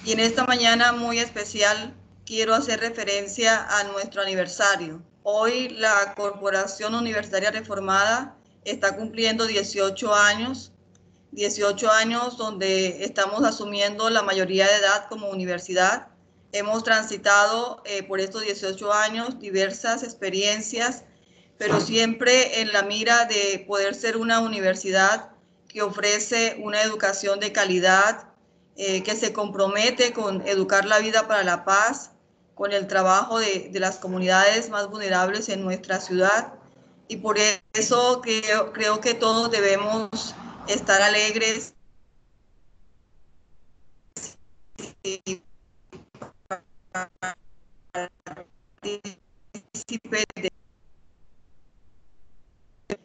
Y en esta mañana muy especial quiero hacer referencia a nuestro aniversario. Hoy la Corporación Universitaria Reformada está cumpliendo 18 años, 18 años donde estamos asumiendo la mayoría de edad como universidad. Hemos transitado por estos 18 años diversas experiencias, pero siempre en la mira de poder ser una universidad que ofrece una educación de calidad, que se compromete con educar la vida para la paz, con el trabajo de las comunidades más vulnerables en nuestra ciudad. Y por eso creo que todos debemos estar alegres y partícipes de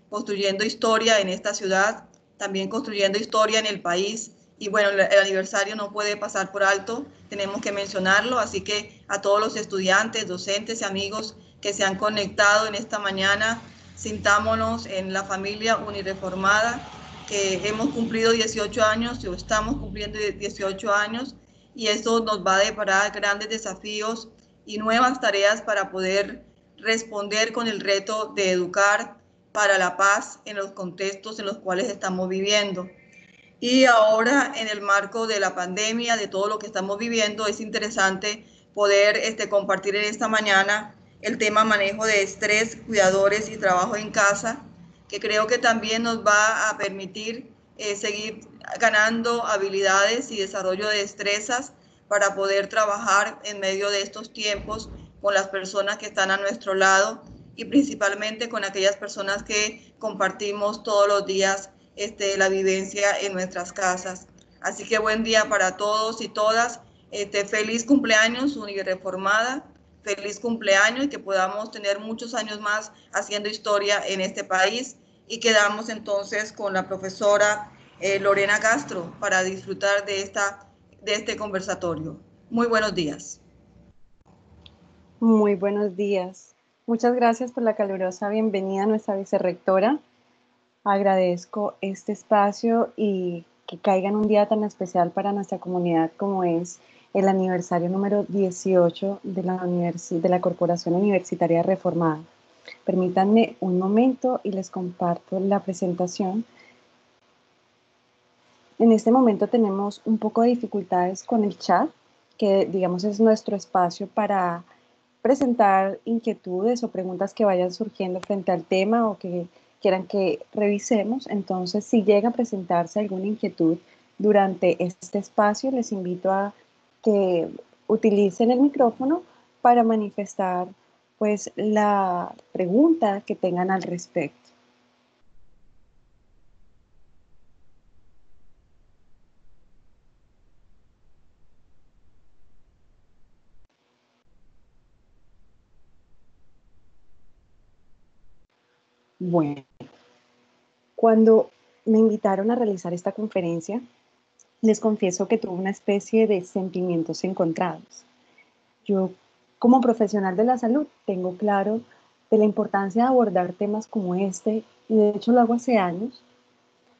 construyendo historia en esta ciudad, también construyendo historia en el país. Y bueno, el aniversario no puede pasar por alto, tenemos que mencionarlo, así que a todos los estudiantes, docentes y amigos que se han conectado en esta mañana, sintámonos en la familia unireformada, que hemos cumplido 18 años o estamos cumpliendo 18 años y esto nos va a deparar grandes desafíos y nuevas tareas para poder responder con el reto de educar para la paz en los contextos en los cuales estamos viviendo. Y ahora, en el marco de la pandemia, de todo lo que estamos viviendo, es interesante poder compartir en esta mañana el tema manejo de estrés, cuidadores y trabajo en casa, que creo que también nos va a permitir seguir ganando habilidades y desarrollo de destrezas para poder trabajar en medio de estos tiempos con las personas que están a nuestro lado y principalmente con aquellas personas que compartimos todos los días la vivencia en nuestras casas. Así que buen día para todos y todas. Feliz cumpleaños, Unireformada. Feliz cumpleaños y que podamos tener muchos años más haciendo historia en este país. Y quedamos entonces con la profesora Lorena Castro para disfrutar de este conversatorio. Muy buenos días. Muy buenos días. Muchas gracias por la calurosa bienvenida a nuestra vicerrectora. Agradezco este espacio y que caiga en un día tan especial para nuestra comunidad como es el aniversario número 18 de la Corporación Universitaria Reformada. Permítanme un momento y les comparto la presentación. En este momento tenemos un poco de dificultades con el chat, que digamos es nuestro espacio para presentar inquietudes o preguntas que vayan surgiendo frente al tema o que quieran que revisemos. Entonces, si llega a presentarse alguna inquietud durante este espacio, les invito a que utilicen el micrófono para manifestar pues la pregunta que tengan al respecto. Bueno, cuando me invitaron a realizar esta conferencia, les confieso que tuve una especie de sentimientos encontrados. Yo, como profesional de la salud, tengo claro de la importancia de abordar temas como este, y de hecho lo hago hace años,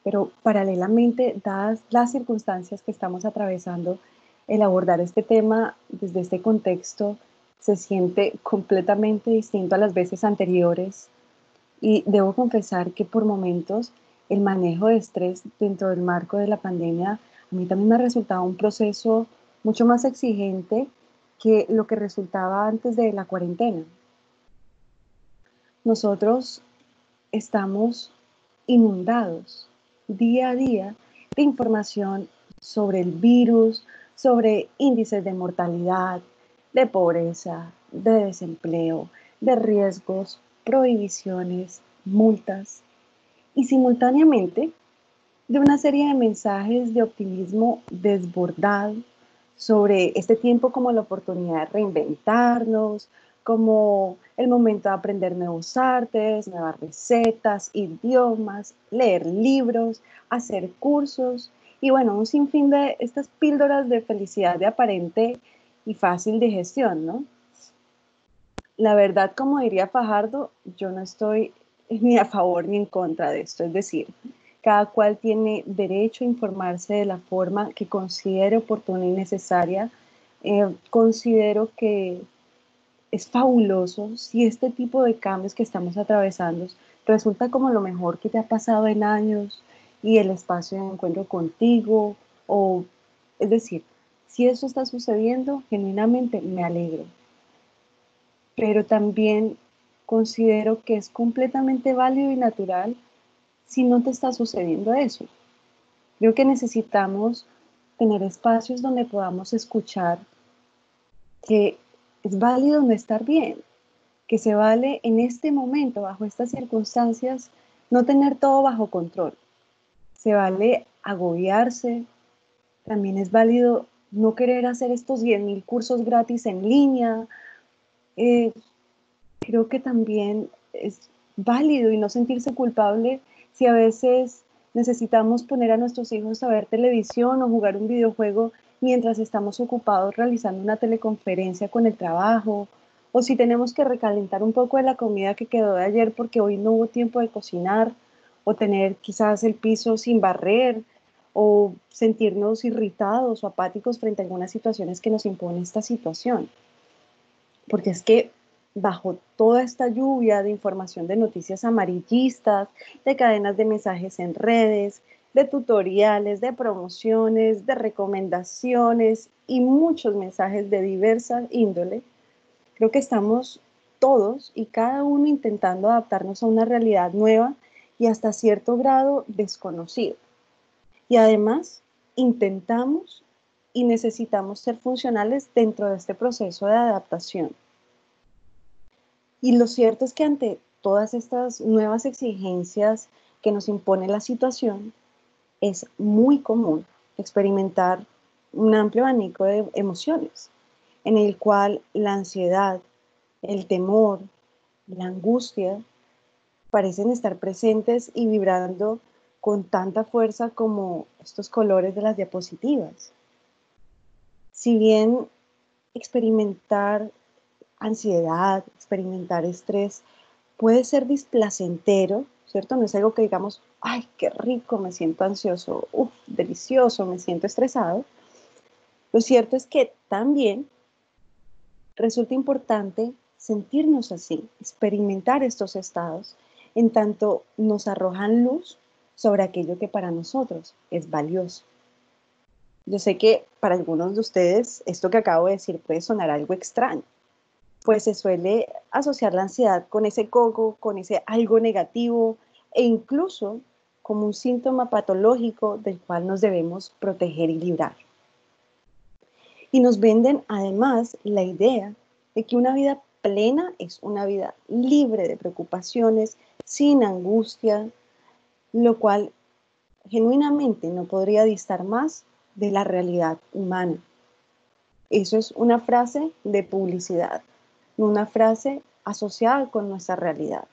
pero paralelamente, dadas las circunstancias que estamos atravesando, el abordar este tema desde este contexto se siente completamente distinto a las veces anteriores y debo confesar que por momentos el manejo de estrés dentro del marco de la pandemia a mí también me ha resultado un proceso mucho más exigente que lo que resultaba antes de la cuarentena. Nosotros estamos inundados día a día de información sobre el virus, sobre índices de mortalidad, de pobreza, de desempleo, de riesgos, prohibiciones, multas y simultáneamente de una serie de mensajes de optimismo desbordado sobre este tiempo como la oportunidad de reinventarnos, como el momento de aprender nuevos artes, nuevas recetas, idiomas, leer libros, hacer cursos y bueno, un sinfín de estas píldoras de felicidad de aparente y fácil digestión, ¿no? La verdad, como diría Fajardo, yo no estoy ni a favor ni en contra de esto, es decir, Cada cual tiene derecho a informarse de la forma que considere oportuna y necesaria. Considero que es fabuloso si este tipo de cambios que estamos atravesando resulta como lo mejor que te ha pasado en años y el espacio de encuentro contigo, o es decir, si eso está sucediendo, genuinamente me alegro, pero también considero que es completamente válido y natural si no te está sucediendo eso. Creo que necesitamos tener espacios donde podamos escuchar que es válido no estar bien, que se vale en este momento, bajo estas circunstancias, no tener todo bajo control. Se vale agobiarse, también es válido no querer hacer estos 10.000 cursos gratis en línea. Eh, Creo que también es válido y no sentirse culpable si a veces necesitamos poner a nuestros hijos a ver televisión o jugar un videojuego mientras estamos ocupados realizando una teleconferencia con el trabajo, o si tenemos que recalentar un poco de la comida que quedó de ayer porque hoy no hubo tiempo de cocinar, o tener quizás el piso sin barrer, o sentirnos irritados o apáticos frente a algunas situaciones que nos impone esta situación. Porque es que bajo toda esta lluvia de información, de noticias amarillistas, de cadenas de mensajes en redes, de tutoriales, de promociones, de recomendaciones y muchos mensajes de diversa índole, creo que estamos todos y cada uno intentando adaptarnos a una realidad nueva y hasta cierto grado desconocida. Y además intentamos y necesitamos ser funcionales dentro de este proceso de adaptación. Y lo cierto es que ante todas estas nuevas exigencias que nos impone la situación, es muy común experimentar un amplio abanico de emociones, en el cual la ansiedad, el temor, la angustia parecen estar presentes y vibrando con tanta fuerza como estos colores de las diapositivas. Si bien experimentar ansiedad, experimentar estrés puede ser displacentero, ¿cierto? No es algo que digamos, ay, qué rico, me siento ansioso, uff, delicioso, me siento estresado. Lo cierto es que también resulta importante sentirnos así, experimentar estos estados, en tanto nos arrojan luz sobre aquello que para nosotros es valioso. Yo sé que para algunos de ustedes esto que acabo de decir puede sonar algo extraño, pues se suele asociar la ansiedad con ese coco, con ese algo negativo e incluso como un síntoma patológico del cual nos debemos proteger y librar. Y nos venden además la idea de que una vida plena es una vida libre de preocupaciones, sin angustia, lo cual genuinamente no podría distar más de la realidad humana. Eso es una frase de publicidad, no una frase asociada con nuestra realidad.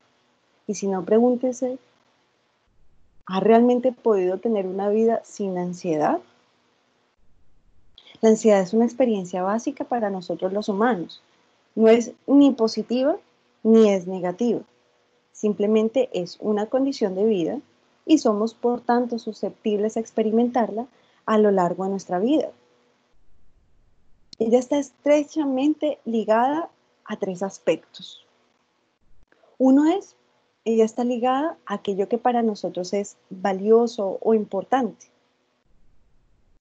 Y si no, pregúntese, ¿ha realmente podido tener una vida sin ansiedad? La ansiedad es una experiencia básica para nosotros los humanos. No es ni positiva ni es negativa. Simplemente es una condición de vida y somos por tanto susceptibles a experimentarla a lo largo de nuestra vida. Ella está estrechamente ligada a tres aspectos. Uno es, ella está ligada a aquello que para nosotros es valioso o importante.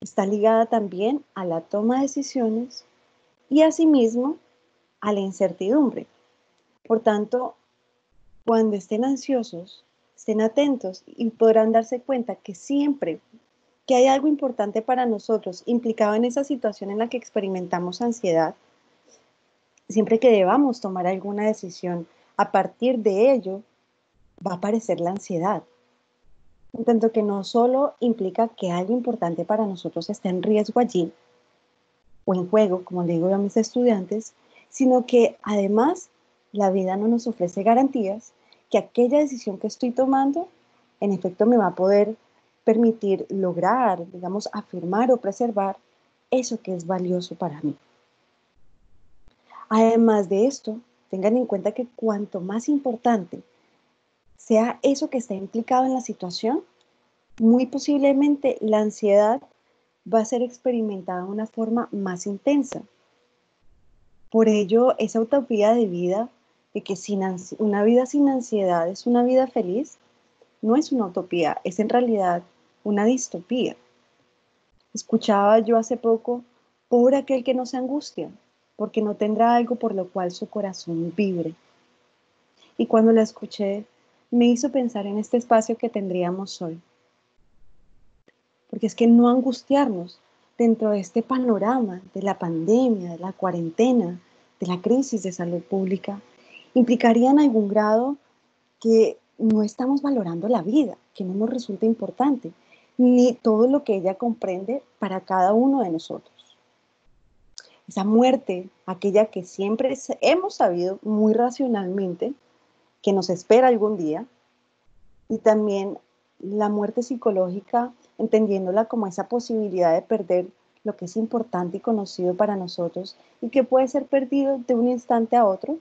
Está ligada también a la toma de decisiones y asimismo a la incertidumbre. Por tanto, cuando estén ansiosos, estén atentos y podrán darse cuenta que siempre que hay algo importante para nosotros implicado en esa situación en la que experimentamos ansiedad, siempre que debamos tomar alguna decisión a partir de ello, va a aparecer la ansiedad. En tanto que no solo implica que algo importante para nosotros está en riesgo allí o en juego, como le digo yo a mis estudiantes, sino que además la vida no nos ofrece garantías que aquella decisión que estoy tomando en efecto me va a poder permitir lograr, digamos, afirmar o preservar eso que es valioso para mí. Además de esto, tengan en cuenta que cuanto más importante sea eso que está implicado en la situación, Muy posiblemente la ansiedad va a ser experimentada de una forma más intensa. Por ello, esa utopía de vida, de que una vida sin ansiedad es una vida feliz, no es una utopía, es en realidad una distopía. Escuchaba yo hace poco, pobre aquel que no se angustia, porque no tendrá algo por lo cual su corazón vibre. Y cuando la escuché, me hizo pensar en este espacio que tendríamos hoy. Porque es que no angustiarnos dentro de este panorama de la pandemia, de la cuarentena, de la crisis de salud pública, implicaría en algún grado que no estamos valorando la vida, que no nos resulta importante, ni todo lo que ella comprende para cada uno de nosotros. Esa muerte, aquella que siempre hemos sabido muy racionalmente que nos espera algún día, y también la muerte psicológica, entendiéndola como esa posibilidad de perder lo que es importante y conocido para nosotros y que puede ser perdido de un instante a otro,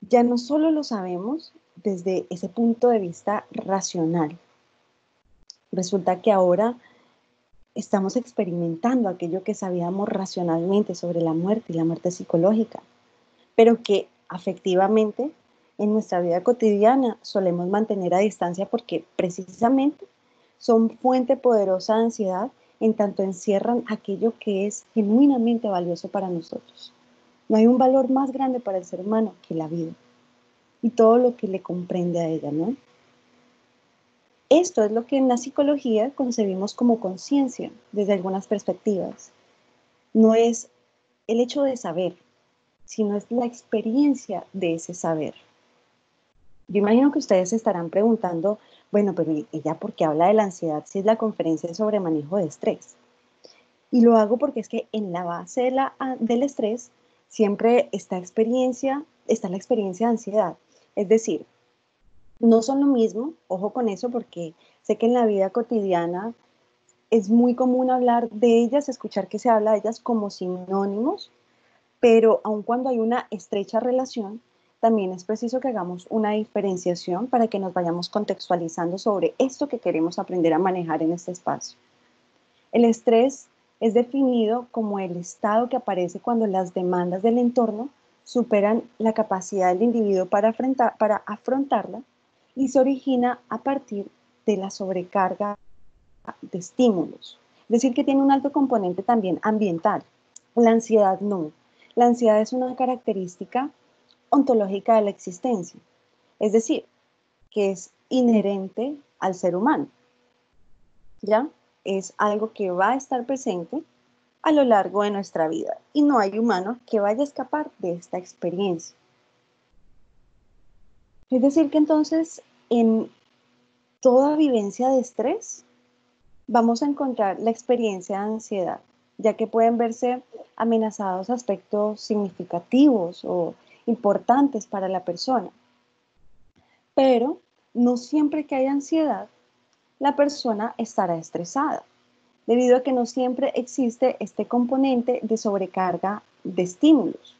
ya no solo lo sabemos desde ese punto de vista racional. Resulta que ahora estamos experimentando aquello que sabíamos racionalmente sobre la muerte y la muerte psicológica, pero que afectivamente en nuestra vida cotidiana solemos mantener a distancia porque precisamente son fuente poderosa de ansiedad en tanto encierran aquello que es genuinamente valioso para nosotros. No hay un valor más grande para el ser humano que la vida y todo lo que le comprende a ella, ¿no? Esto es lo que en la psicología concebimos como conciencia desde algunas perspectivas. No es el hecho de saber, sino es la experiencia de ese saber. Yo imagino que ustedes se estarán preguntando, bueno, pero ella por qué habla de la ansiedad si es la conferencia sobre manejo de estrés? Y lo hago porque es que en la base del estrés siempre está la experiencia de ansiedad. Es decir, no son lo mismo, ojo con eso, porque sé que en la vida cotidiana es muy común hablar de ellas, escuchar que se habla de ellas como sinónimos, pero aun cuando hay una estrecha relación, también es preciso que hagamos una diferenciación para que nos vayamos contextualizando sobre esto que queremos aprender a manejar en este espacio. El estrés es definido como el estado que aparece cuando las demandas del entorno superan la capacidad del individuo para afrontarla y se origina a partir de la sobrecarga de estímulos. Es decir, que tiene un alto componente también ambiental. La ansiedad no. La ansiedad es una característica ontológica de la existencia, es decir, que es inherente al ser humano. ¿Ya? Es algo que va a estar presente a lo largo de nuestra vida y no hay humano que vaya a escapar de esta experiencia. Es decir, que entonces en toda vivencia de estrés vamos a encontrar la experiencia de ansiedad, ya que pueden verse amenazados aspectos significativos o importantes para la persona. Pero no siempre que haya ansiedad, la persona estará estresada, debido a que no siempre existe este componente de sobrecarga de estímulos.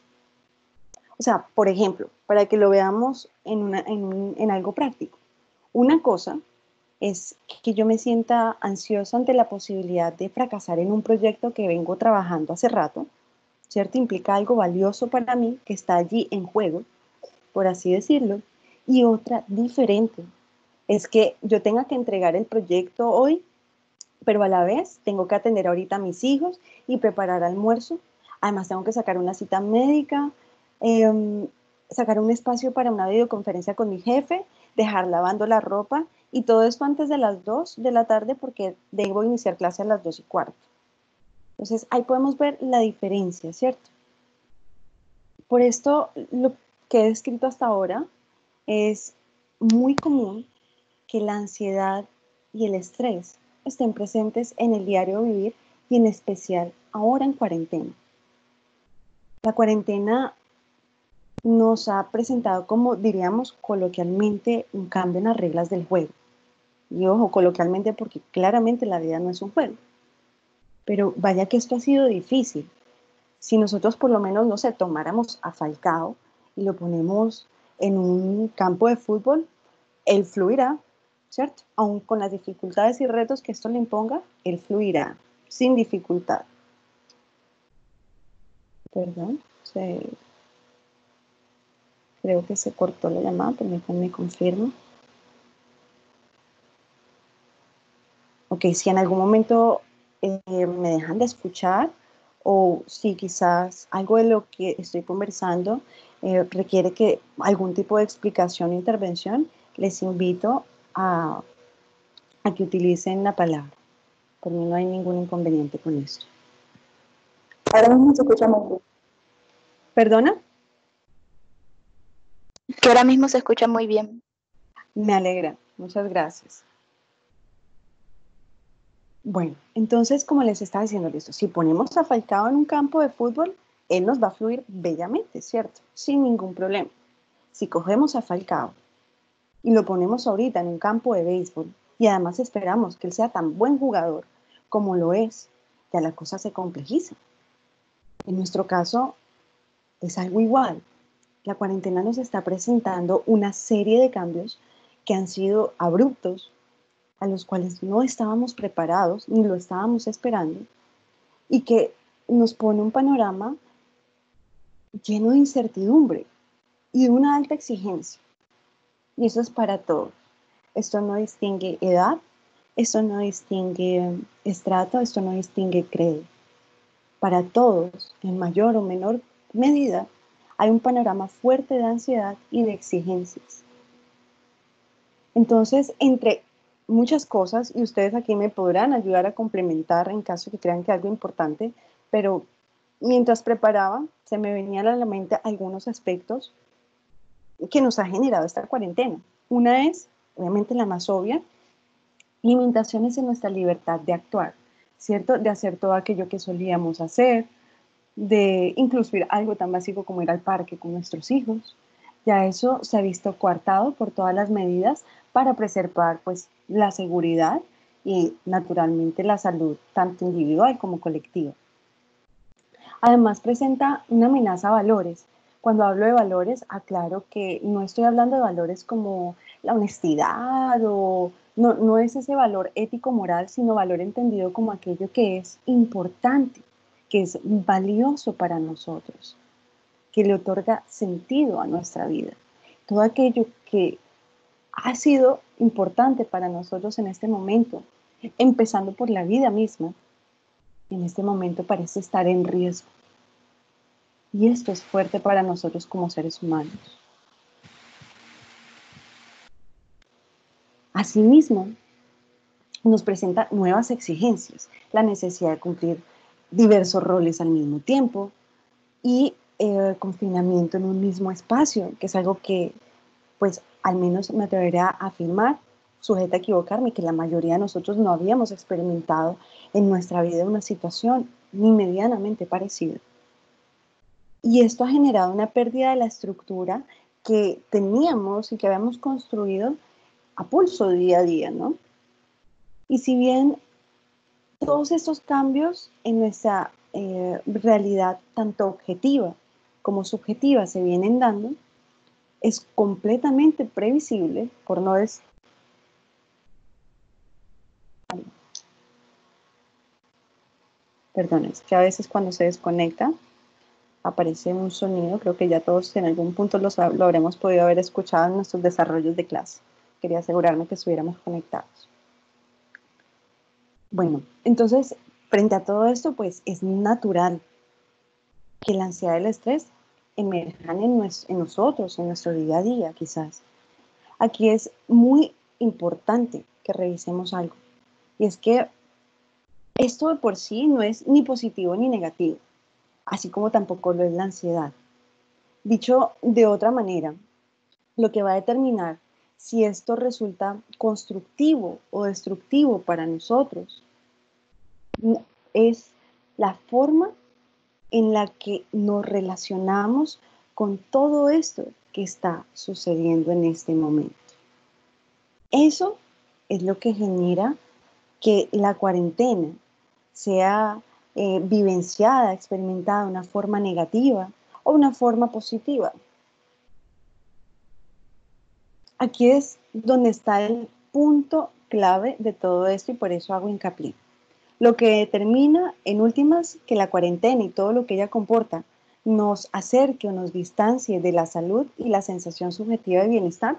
O sea, por ejemplo, para que lo veamos en algo práctico, una cosa es que yo me sienta ansiosa ante la posibilidad de fracasar en un proyecto que vengo trabajando hace rato, ¿cierto? Implica algo valioso para mí que está allí en juego, por así decirlo, y otra diferente es que yo tenga que entregar el proyecto hoy, pero a la vez tengo que atender ahorita a mis hijos y preparar almuerzo. Además tengo que sacar una cita médica, eh, sacar un espacio para una videoconferencia con mi jefe, dejar lavando la ropa y todo esto antes de las 2 de la tarde porque debo iniciar clase a las 2:15. Entonces ahí podemos ver la diferencia, ¿cierto? Por esto lo que he descrito hasta ahora es muy común que la ansiedad y el estrés estén presentes en el diario vivir y en especial ahora en cuarentena. La cuarentena nos ha presentado como, diríamos coloquialmente, un cambio en las reglas del juego. Y ojo, coloquialmente porque claramente la vida no es un juego. Pero vaya que esto ha sido difícil. Si nosotros por lo menos, no sé, tomáramos a Falcao y lo ponemos en un campo de fútbol, él fluirá, ¿cierto? Aún con las dificultades y retos que esto le imponga, él fluirá sin dificultad. Perdón, creo que se cortó la llamada, permítanme confirmo. Ok, si en algún momento me dejan de escuchar o si quizás algo de lo que estoy conversando requiere que algún tipo de explicación o intervención, les invito a que utilicen la palabra. Por mí no hay ningún inconveniente con esto. Ahora mismo se escucha muy bien. ¿Perdona? Que ahora mismo se escucha muy bien. Me alegra, muchas gracias. Bueno, entonces, como les estaba diciendo, listo, si ponemos a Falcao en un campo de fútbol, él nos va a fluir bellamente, ¿cierto? Sin ningún problema. Si cogemos a Falcao y lo ponemos ahorita en un campo de béisbol y además esperamos que él sea tan buen jugador como lo es, ya la cosa se complejiza. En nuestro caso es algo igual. La cuarentena nos está presentando una serie de cambios que han sido abruptos, a los cuales no estábamos preparados ni lo estábamos esperando y que nos pone un panorama lleno de incertidumbre y de una alta exigencia. Y eso es para todos. Esto no distingue edad, esto no distingue estrato, esto no distingue credo. Para todos, en mayor o menor medida, hay un panorama fuerte de ansiedad y de exigencias. Entonces, entre muchas cosas, y ustedes aquí me podrán ayudar a complementar en caso que crean que algo importante, pero mientras preparaba, se me venían a la mente algunos aspectos que nos ha generado esta cuarentena. Una es, obviamente la más obvia, limitaciones en nuestra libertad de actuar, ¿cierto? De hacer todo aquello que solíamos hacer, de incluso ir a algo tan básico como ir al parque con nuestros hijos. Ya eso se ha visto coartado por todas las medidas para preservar pues, la seguridad y naturalmente la salud tanto individual como colectiva. Además presenta una amenaza a valores. Cuando hablo de valores, aclaro que no estoy hablando de valores como la honestidad o no es ese valor ético-moral, sino valor entendido como aquello que es importante, que es valioso para nosotros, que le otorga sentido a nuestra vida. Todo aquello que ha sido importante para nosotros en este momento, empezando por la vida misma, en este momento parece estar en riesgo. Y esto es fuerte para nosotros como seres humanos. Asimismo, nos presenta nuevas exigencias, la necesidad de cumplir diversos roles al mismo tiempo y confinamiento en un mismo espacio, que es algo que, pues, al menos me atrevería a afirmar, sujeta a equivocarme, que la mayoría de nosotros no habíamos experimentado en nuestra vida una situación ni medianamente parecida. Y esto ha generado una pérdida de la estructura que teníamos y que habíamos construido a pulso día a día, ¿no? Y si bien todos estos cambios en nuestra realidad, tanto objetiva como subjetiva, se vienen dando, es completamente previsible, por no decir... Perdón, es que a veces cuando se desconecta aparece un sonido, creo que ya todos en algún punto lo habremos podido haber escuchado en nuestros desarrollos de clase. Quería asegurarme que estuviéramos conectados. Bueno, entonces, frente a todo esto, pues es natural que la ansiedad y el estrés emerjan en nosotros, en nuestro día a día, quizás. Aquí es muy importante que revisemos algo, y es que esto de por sí no es ni positivo ni negativo, así como tampoco lo es la ansiedad. Dicho de otra manera, lo que va a determinar si esto resulta constructivo o destructivo para nosotros es la forma en la que nos relacionamos con todo esto que está sucediendo en este momento. Eso es lo que genera que la cuarentena sea vivenciada, experimentada de una forma negativa o una forma positiva. Aquí es donde está punto clave de todo esto y por eso hago hincapié. Lo que determina, en últimas, que la cuarentena y todo lo que ella comporta nos acerque o nos distancie de la salud y la sensación subjetiva de bienestar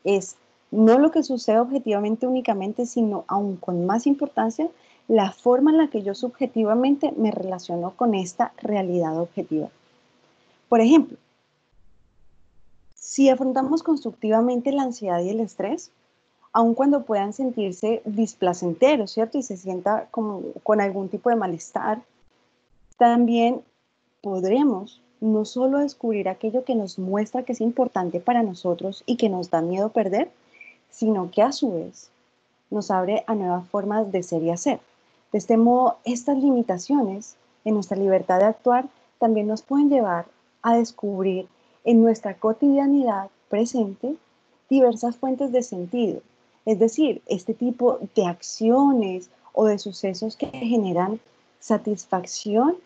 es no lo que sucede objetivamente únicamente, sino aún con más importancia, la forma en la que yo subjetivamente me relaciono con esta realidad objetiva. Por ejemplo, si afrontamos constructivamente la ansiedad y el estrés, aun cuando puedan sentirse displacenteros, ¿cierto? Y se sienta como con algún tipo de malestar, también podremos no solo descubrir aquello que nos muestra que es importante para nosotros y que nos da miedo perder, sino que a su vez nos abre a nuevas formas de ser y hacer. De este modo, estas limitaciones en nuestra libertad de actuar también nos pueden llevar a descubrir en nuestra cotidianidad presente diversas fuentes de sentido. Es decir, este tipo de acciones o de sucesos que generan satisfacción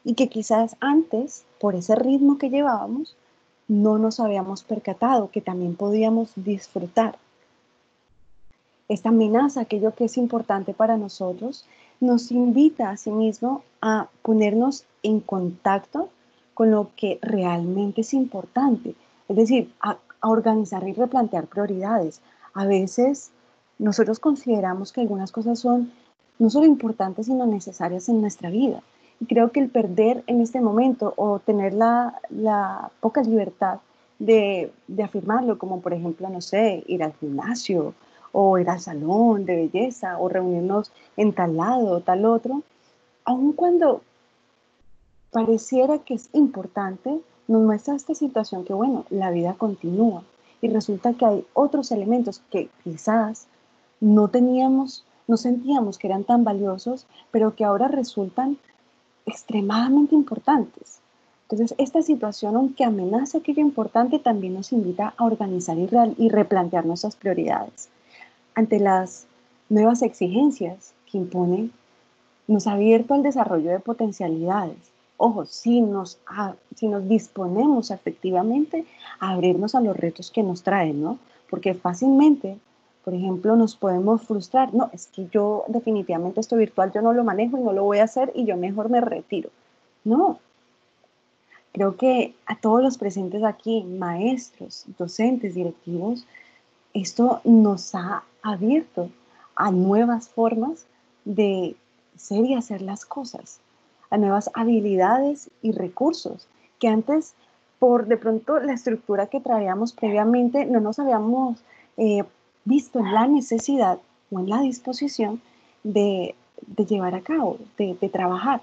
y que quizás antes, por ese ritmo que llevábamos, no nos habíamos percatado que también podíamos disfrutar. Esta amenaza, aquello que es importante para nosotros, nos invita a sí mismo a ponernos en contacto con lo que realmente es importante, es decir, a organizar y replantear prioridades. A veces nosotros consideramos que algunas cosas son no solo importantes, sino necesarias en nuestra vida. Y creo que el perder en este momento o tener la poca libertad de afirmarlo, como por ejemplo, no sé, ir al gimnasio, o ir al salón de belleza, o reunirnos en tal lado o tal otro, aun cuando pareciera que es importante, nos muestra esta situación que, bueno, la vida continúa y resulta que hay otros elementos que quizás no teníamos, no sentíamos que eran tan valiosos, pero que ahora resultan extremadamente importantes. Entonces, esta situación, aunque amenaza aquello importante, también nos invita a organizar y replantear nuestras prioridades ante las nuevas exigencias que impone, nos ha abierto al desarrollo de potencialidades. Ojo, si nos disponemos efectivamente a abrirnos a los retos que nos traen, ¿no? Porque fácilmente, por ejemplo, nos podemos frustrar. No, es que yo definitivamente esto virtual yo no lo manejo y no lo voy a hacer y yo mejor me retiro. No, creo que a todos los presentes aquí, maestros, docentes, directivos, esto nos ha abierto a nuevas formas de ser y hacer las cosas, a nuevas habilidades y recursos que antes, por de pronto la estructura que traíamos previamente, no nos habíamos eh, visto en la necesidad o en la disposición de llevar a cabo, de trabajar.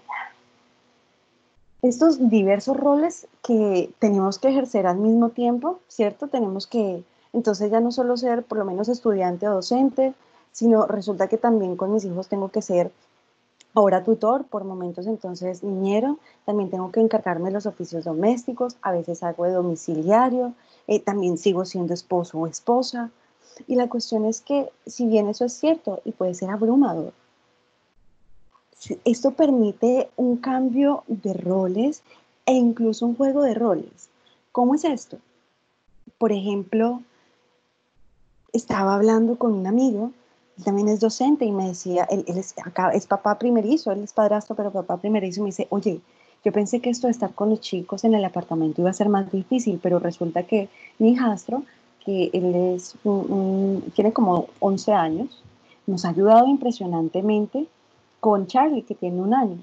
Estos diversos roles que tenemos que ejercer al mismo tiempo, ¿cierto? Tenemos que, entonces ya no solo ser por lo menos estudiante o docente, sino resulta que también con mis hijos tengo que ser ahora tutor, por momentos entonces niñero, también tengo que encargarme de los oficios domésticos, a veces hago de domiciliario, también sigo siendo esposo o esposa. Y la cuestión es que si bien eso es cierto y puede ser abrumador, esto permite un cambio de roles e incluso un juego de roles. ¿Cómo es esto? Por ejemplo, estaba hablando con un amigo, él también es docente y me decía, él es, acá, es papá primerizo, él es padrastro, pero papá primerizo, y me dice, oye, yo pensé que esto de estar con los chicos en el apartamento iba a ser más difícil, pero resulta que mi hijastro, que él es tiene como 11 años, nos ha ayudado impresionantemente con Charlie, que tiene 1 año.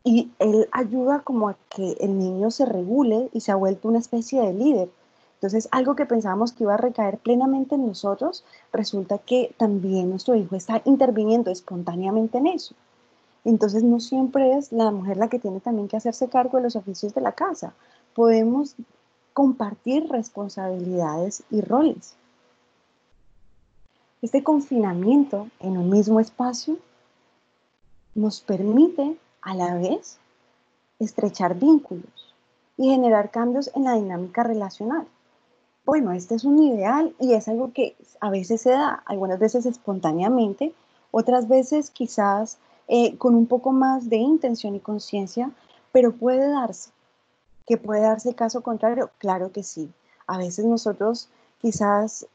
Y él ayuda como a que el niño se regule y se ha vuelto una especie de líder. Entonces, algo que pensábamos que iba a recaer plenamente en nosotros, resulta que también nuestro hijo está interviniendo espontáneamente en eso. Entonces, no siempre es la mujer la que tiene también que hacerse cargo de los oficios de la casa. Podemos compartir responsabilidades y roles. Este confinamiento en un mismo espacio nos permite a la vez estrechar vínculos y generar cambios en la dinámica relacional. Bueno, este es un ideal y es algo que a veces se da, algunas veces espontáneamente, otras veces quizás con un poco más de intención y conciencia, pero puede darse. ¿Que puede darse caso contrario? Claro que sí. A veces nosotros quizás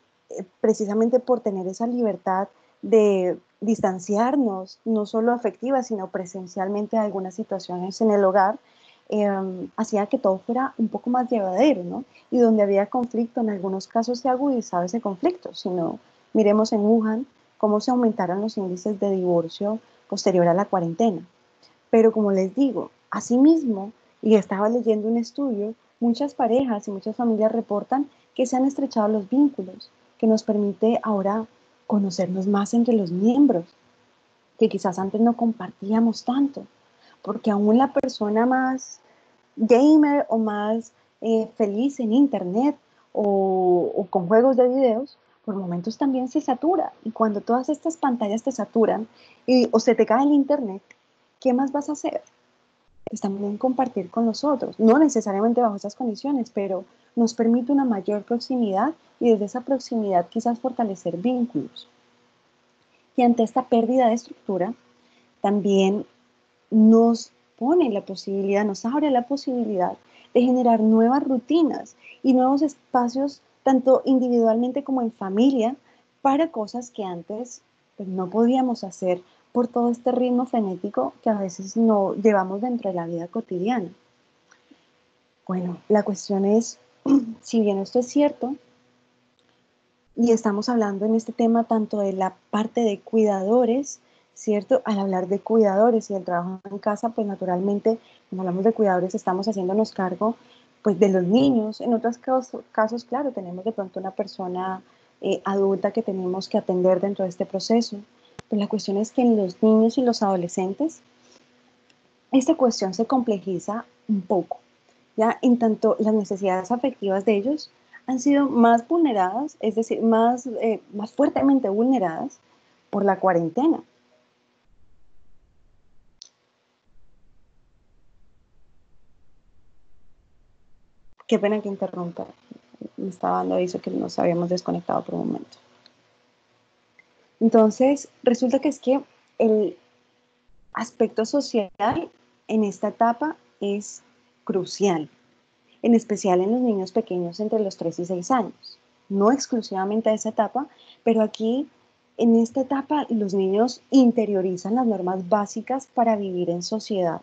precisamente por tener esa libertad de distanciarnos, no solo afectiva, sino presencialmente de algunas situaciones en el hogar, hacía que todo fuera un poco más llevadero, ¿no? Y donde había conflicto, en algunos casos se agudizaba ese conflicto. Si no, miremos en Wuhan cómo se aumentaron los índices de divorcio posterior a la cuarentena. Pero como les digo, asimismo, y estaba leyendo un estudio, muchas parejas y muchas familias reportan que se han estrechado los vínculos, que nos permite ahora conocernos más entre los miembros, que quizás antes no compartíamos tanto, porque aún la persona más gamer o más feliz en internet o con juegos de videos, por momentos también se satura. Y cuando todas estas pantallas te saturan o se te cae el internet, ¿qué más vas a hacer? Pues también compartir con los otros, no necesariamente bajo esas condiciones, pero nos permite una mayor proximidad y desde esa proximidad quizás fortalecer vínculos. Y ante esta pérdida de estructura, también nos pone la posibilidad, nos abre la posibilidad de generar nuevas rutinas y nuevos espacios, tanto individualmente como en familia, para cosas que antes pues, no podíamos hacer por todo este ritmo frenético que a veces no llevamos dentro de la vida cotidiana. Bueno, la cuestión es, si bien esto es cierto, y estamos hablando en este tema tanto de la parte de cuidadores, ¿cierto? Al hablar de cuidadores y del trabajo en casa, pues naturalmente, cuando hablamos de cuidadores, estamos haciéndonos cargo pues de los niños. En otros casos, claro, tenemos de pronto una persona adulta que tenemos que atender dentro de este proceso. Pero la cuestión es que en los niños y los adolescentes, esta cuestión se complejiza un poco, ¿ya? En tanto las necesidades afectivas de ellos han sido más vulneradas, es decir, más fuertemente vulneradas por la cuarentena. Qué pena que interrumpa, me estaba dando aviso que nos habíamos desconectado por un momento. Entonces, resulta que es que el aspecto social en esta etapa es crucial, en especial en los niños pequeños entre los 3 y 6 años. No exclusivamente a esa etapa, pero aquí, en esta etapa, los niños interiorizan las normas básicas para vivir en sociedad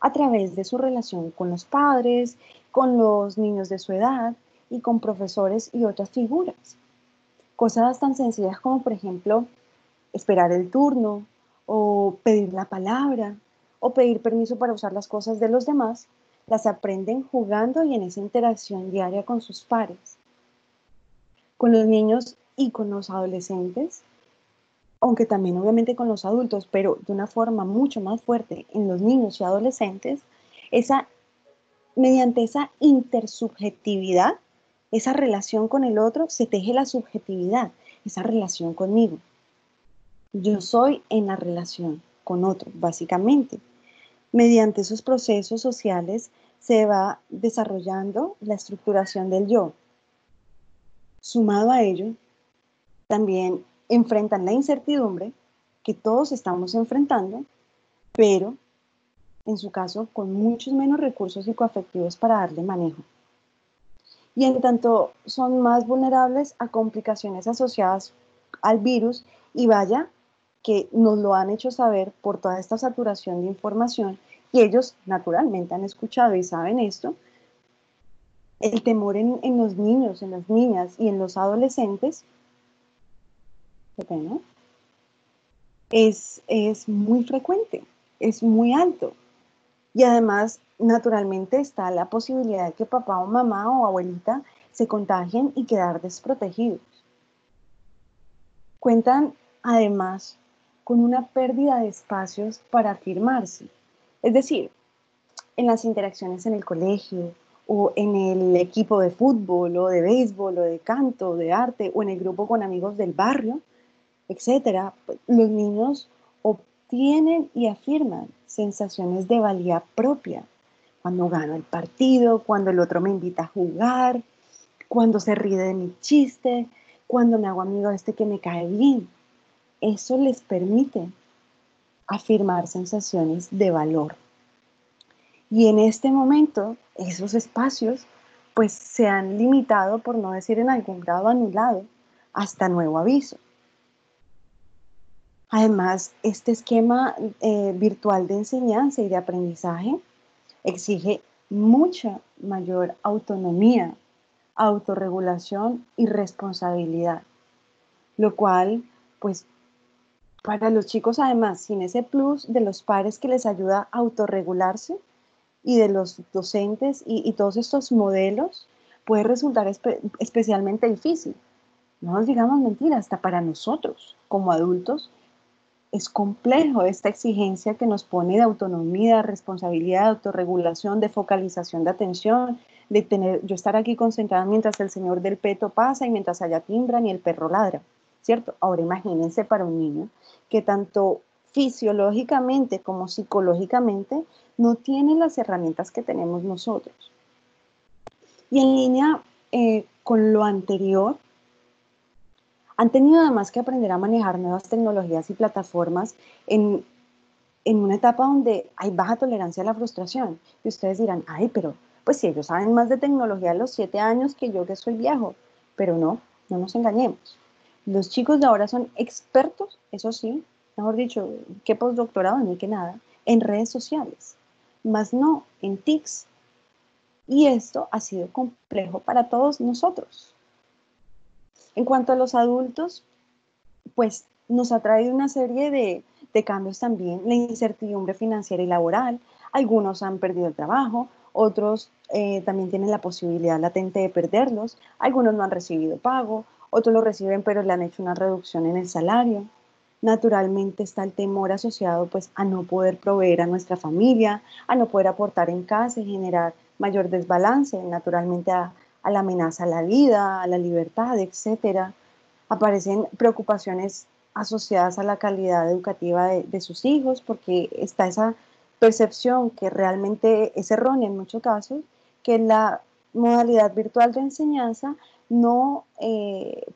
a través de su relación con los padres, con los niños de su edad y con profesores y otras figuras. Cosas tan sencillas como, por ejemplo, esperar el turno o pedir la palabra o pedir permiso para usar las cosas de los demás, las aprenden jugando y en esa interacción diaria con sus pares. Con los niños y con los adolescentes, aunque también obviamente con los adultos, pero de una forma mucho más fuerte en los niños y adolescentes, esa, mediante esa intersubjetividad, esa relación con el otro, se teje la subjetividad, esa relación conmigo. Yo soy en la relación con otro, básicamente. Mediante esos procesos sociales se va desarrollando la estructuración del yo. Sumado a ello, también enfrentan la incertidumbre que todos estamos enfrentando, pero en su caso con muchos menos recursos psicoafectivos para darle manejo. Y en tanto son más vulnerables a complicaciones asociadas al virus y vaya que nos lo han hecho saber por toda esta saturación de información y ellos naturalmente han escuchado y saben esto, el temor en los niños, en las niñas y en los adolescentes, ¿no? es muy frecuente, es muy alto. Y además, naturalmente, está la posibilidad de que papá o mamá o abuelita se contagien y quedar desprotegidos. Cuentan, además, con una pérdida de espacios para afirmarse. Es decir, en las interacciones en el colegio o en el equipo de fútbol o de béisbol o de canto, de arte o en el grupo con amigos del barrio, etcétera, los niños obtienen y afirman sensaciones de valía propia. Cuando gano el partido, cuando el otro me invita a jugar, cuando se ríe de mi chiste, cuando me hago amigo de este que me cae bien. Eso les permite afirmar sensaciones de valor. Y en este momento, esos espacios pues se han limitado, por no decir en algún grado anulado, hasta nuevo aviso. Además, este esquema virtual de enseñanza y de aprendizaje exige mucha mayor autonomía, autorregulación y responsabilidad, lo cual, pues, para los chicos, además, sin ese plus de los pares que les ayuda a autorregularse y de los docentes y todos estos modelos, puede resultar especialmente difícil. No nos digamos mentiras, hasta para nosotros, como adultos, es complejo esta exigencia que nos pone de autonomía, de responsabilidad, de autorregulación, de focalización de atención, de yo estar aquí concentrada mientras el señor del peto pasa y mientras allá timbran y el perro ladra, ¿cierto? Ahora imagínense para un niño que tanto fisiológicamente como psicológicamente no tiene las herramientas que tenemos nosotros. Y en línea con lo anterior, han tenido además que aprender a manejar nuevas tecnologías y plataformas en una etapa donde hay baja tolerancia a la frustración. Y ustedes dirán, ay, pero pues si ellos saben más de tecnología a los 7 años que yo que soy viejo. Pero no, no nos engañemos. Los chicos de ahora son expertos, eso sí, mejor dicho, qué postdoctorado ni qué nada, en redes sociales, más no en TICs. Y esto ha sido complejo para todos nosotros. En cuanto a los adultos, pues nos ha traído una serie de cambios también, la incertidumbre financiera y laboral. Algunos han perdido el trabajo, otros también tienen la posibilidad latente de perderlos, algunos no han recibido pago, otros lo reciben pero le han hecho una reducción en el salario. Naturalmente está el temor asociado pues a no poder proveer a nuestra familia, a no poder aportar en casa y generar mayor desbalance, naturalmente a la amenaza a la vida, a la libertad, etcétera. Aparecen preocupaciones asociadas a la calidad educativa de sus hijos, porque está esa percepción que realmente es errónea en muchos casos, que la modalidad virtual de enseñanza no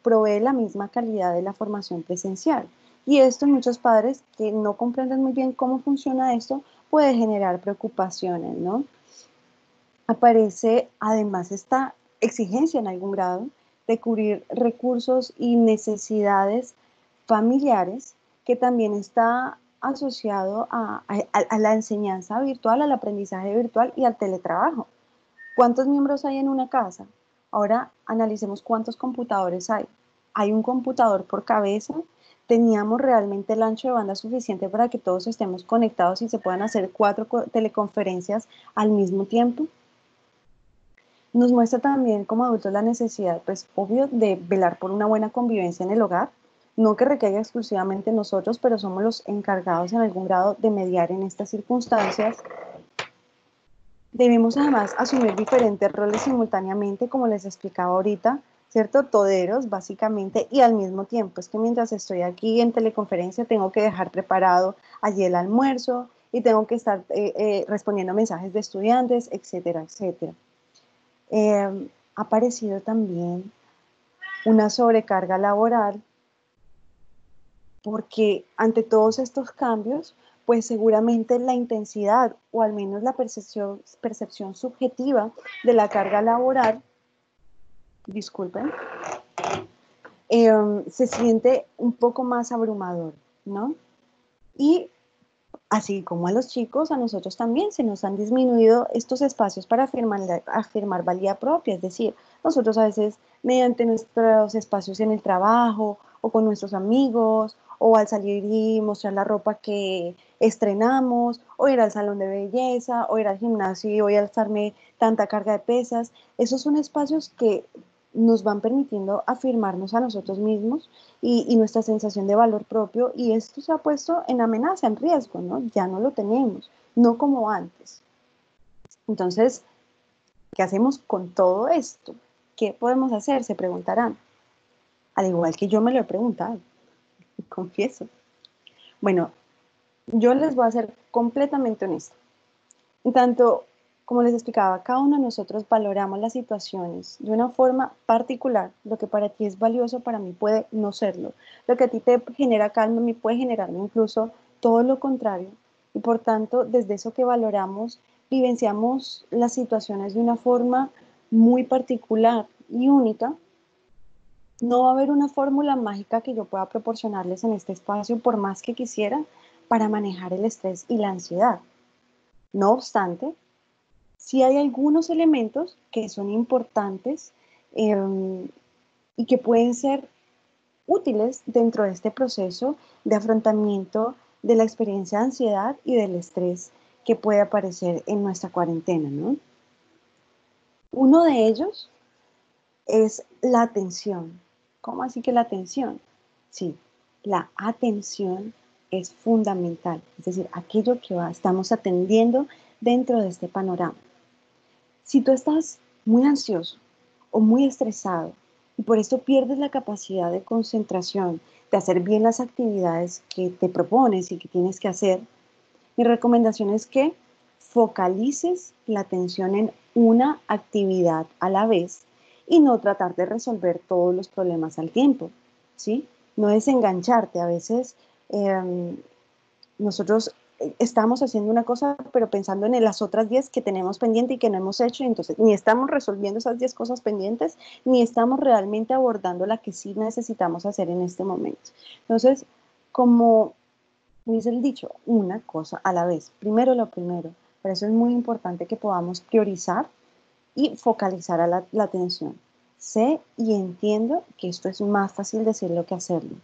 provee la misma calidad de la formación presencial. Y esto en muchos padres que no comprenden muy bien cómo funciona esto puede generar preocupaciones, ¿no? Aparece además esta exigencia en algún grado de cubrir recursos y necesidades familiares que también está asociado a la enseñanza virtual, al aprendizaje virtual y al teletrabajo. ¿Cuántos miembros hay en una casa? Ahora analicemos cuántos computadores hay. Hay un computador por cabeza. ¿Teníamos realmente el ancho de banda suficiente para que todos estemos conectados y se puedan hacer 4 teleconferencias al mismo tiempo? Nos muestra también como adultos la necesidad, pues obvio, de velar por una buena convivencia en el hogar, no que recaiga exclusivamente en nosotros, pero somos los encargados en algún grado de mediar en estas circunstancias. Debemos además asumir diferentes roles simultáneamente, como les explicaba ahorita, ¿cierto? Toderos, básicamente, y al mismo tiempo, es que mientras estoy aquí en teleconferencia tengo que dejar preparado allí el almuerzo y tengo que estar respondiendo mensajes de estudiantes, etcétera, etcétera. Ha aparecido también una sobrecarga laboral porque ante todos estos cambios, pues seguramente la intensidad o al menos la percepción subjetiva de la carga laboral, disculpen, se siente un poco más abrumador, ¿no? Y así como a los chicos, a nosotros también se nos han disminuido estos espacios para afirmar valía propia, es decir, nosotros a veces mediante nuestros espacios en el trabajo o con nuestros amigos o al salir y mostrar la ropa que estrenamos o ir al salón de belleza o ir al gimnasio y hoy alzarme tanta carga de pesas, esos son espacios que nos van permitiendo afirmarnos a nosotros mismos y nuestra sensación de valor propio, y esto se ha puesto en amenaza, en riesgo, ¿no? Ya no lo tenemos, no como antes. Entonces, ¿qué hacemos con todo esto? ¿Qué podemos hacer? Se preguntarán. Al igual que yo me lo he preguntado, confieso. Bueno, yo les voy a ser completamente honesta. Tanto, como les explicaba, cada uno de nosotros valoramos las situaciones de una forma particular. Lo que para ti es valioso, para mí puede no serlo. Lo que a ti te genera calma, a mí puede generarme incluso todo lo contrario. Y por tanto, desde eso que valoramos, vivenciamos las situaciones de una forma muy particular y única. No va a haber una fórmula mágica que yo pueda proporcionarles en este espacio, por más que quisiera, para manejar el estrés y la ansiedad. No obstante, sí hay algunos elementos que son importantes y que pueden ser útiles dentro de este proceso de afrontamiento de la experiencia de ansiedad y del estrés que puede aparecer en nuestra cuarentena, ¿no? Uno de ellos es la atención. ¿Cómo así que la atención? Sí, la atención es fundamental, es decir, aquello que estamos atendiendo dentro de este panorama. Si tú estás muy ansioso o muy estresado y por esto pierdes la capacidad de concentración, de hacer bien las actividades que te propones y que tienes que hacer, mi recomendación es que focalices la atención en una actividad a la vez y no tratar de resolver todos los problemas al tiempo, ¿sí? No desengancharte. A veces nosotros estamos haciendo una cosa, pero pensando en las otras 10 que tenemos pendiente y que no hemos hecho, y entonces ni estamos resolviendo esas 10 cosas pendientes, ni estamos realmente abordando la que sí necesitamos hacer en este momento. Entonces, como dice el dicho, una cosa a la vez, primero lo primero. Por eso es muy importante que podamos priorizar y focalizar a la atención. Sé y entiendo que esto es más fácil decirlo que hacerlo.